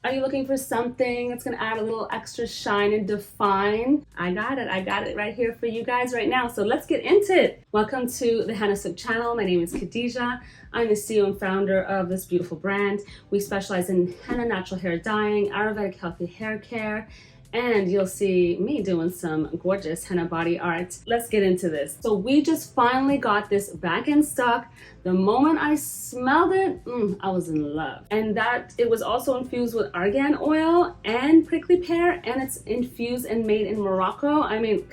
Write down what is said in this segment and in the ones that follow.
Are you looking for something that's gonna add a little extra shine and define? I got it right here for you guys right now. So let's get into it. Welcome to the Hennasooq channel. My name is Khadija. I'm the CEO and founder of this beautiful brand. We specialize in henna natural hair dyeing, Ayurvedic healthy hair care, and you'll see me doing some gorgeous henna body art. Let's get into this. So we just finally got this back in stock. The moment I smelled it, I was in love. And that it was also infused with argan oil and prickly pear, and it's infused and made in Morocco. I mean,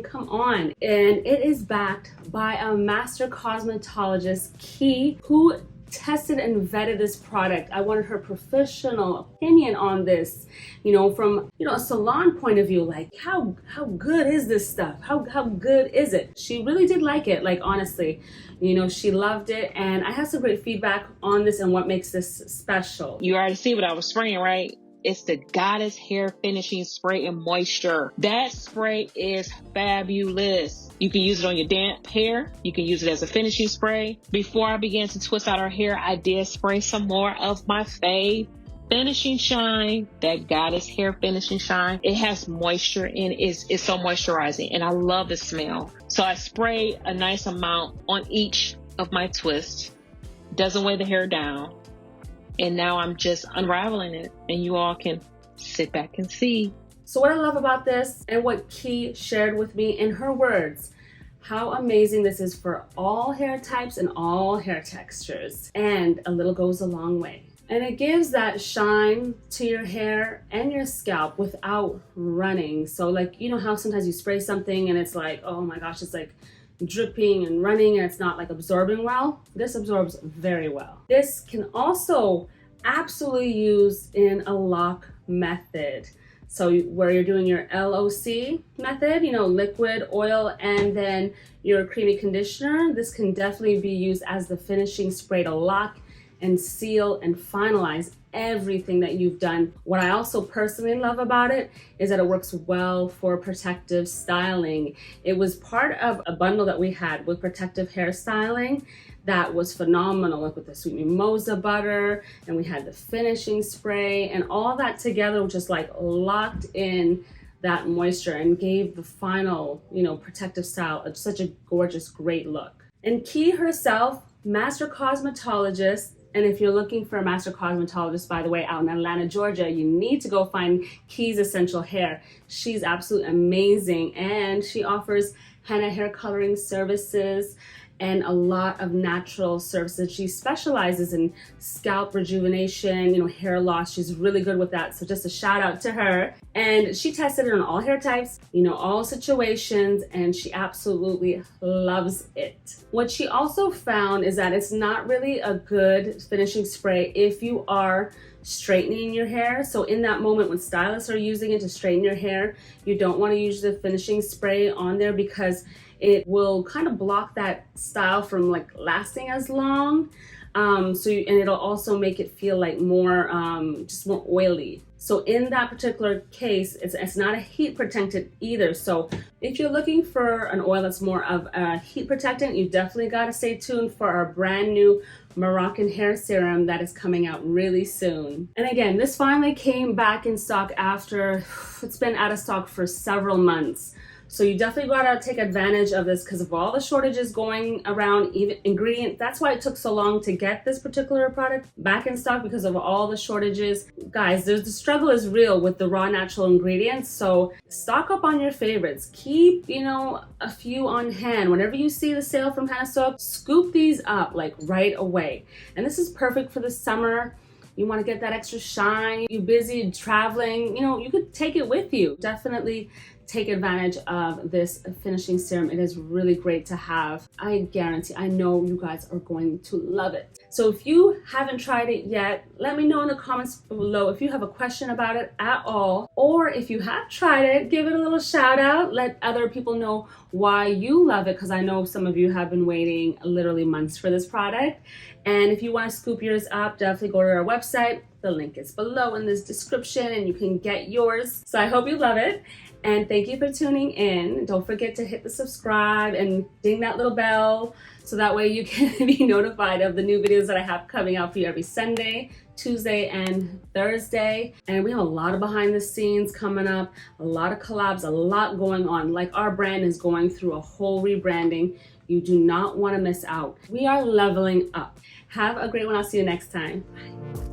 come on. And it is backed by a master cosmetologist, Key, who tested and vetted this product. I wanted her professional opinion on this, from a salon point of view, like how good is this stuff? How good is it? She really did like it, like honestly. She loved it, and I have some great feedback on this and what makes this special. You already see what I was spraying, right? It's the Goddess Hair Finishing Spray and Moisture. That spray is fabulous. You can use it on your damp hair. You can use it as a finishing spray. Before I began to twist out her hair, I did spray some more of my fave finishing shine, that Goddess Hair Finishing Shine. It has moisture in it. It's so moisturizing, and I love the smell. So I spray a nice amount on each of my twists. Doesn't weigh the hair down. And now I'm just unraveling it, and you all can sit back and see. So what I love about this, and what Key shared with me in her words, how amazing this is for all hair types and all hair textures. And a little goes a long way. And it gives that shine to your hair and your scalp without running. So like, how sometimes you spray something and it's like, oh my gosh, it's like dripping and running and it's not like absorbing well. This absorbs very well. This can also absolutely use in a lock method. So where you're doing your LOC method, liquid, oil, and then your creamy conditioner, this can definitely be used as the finishing spray to lock and seal and finalize everything that you've done. What I also personally love about it is that it works well for protective styling. It was part of a bundle that we had with protective hair styling that was phenomenal, like with the sweet mimosa butter, and we had the finishing spray, and all that together just like locked in that moisture and gave the final, protective style such a gorgeous, great look. And Key herself, master cosmetologist. And if you're looking for a master cosmetologist, by the way, out in Atlanta, Georgia, you need to go find Key's Essential Hair. She's absolutely amazing, and she offers henna hair coloring services and a lot of natural services. She specializes in scalp rejuvenation, hair loss. She's really good with that. So just a shout out to her. And she tested it on all hair types, all situations, and she absolutely loves it. What she also found is that it's not really a good finishing spray if you are straightening your hair. So in that moment when stylists are using it to straighten your hair, you don't want to use the finishing spray on there because it will kind of block that style from like lasting as long. And it'll also make it feel like more, just more oily. So in that particular case, it's not a heat protectant either. So if you're looking for an oil that's more of a heat protectant, you definitely got to stay tuned for our brand new Moroccan hair serum that is coming out really soon. And again, this finally came back in stock after it's been out of stock for several months. So you definitely gotta take advantage of this because of all the shortages going around, even ingredient. That's why it took so long to get this particular product back in stock, because of all the shortages. Guys, the struggle is real with the raw natural ingredients. So stock up on your favorites. Keep, a few on hand. Whenever you see the sale from Hennasooq, scoop these up like right away. And this is perfect for the summer. You want to get that extra shine, you're busy traveling, you could take it with you. Definitely take advantage of this finishing serum. It is really great to have. I guarantee, I know you guys are going to love it. So if you haven't tried it yet, let me know in the comments below if you have a question about it at all, or if you have tried it, give it a little shout out. Let other people know why you love it, because I know some of you have been waiting literally months for this product. And if you want to scoop yours up, definitely go to our website. The link is below in this description and you can get yours. So I hope you love it. And thank you for tuning in. Don't forget to hit the subscribe and ding that little bell so that way you can be notified of the new videos that I have coming out for you every Sunday, Tuesday and Thursday. And we have a lot of behind the scenes coming up, a lot of collabs, a lot going on. Like our brand is going through a whole rebranding. You do not want to miss out. We are leveling up. Have a great one. I'll see you next time. Bye.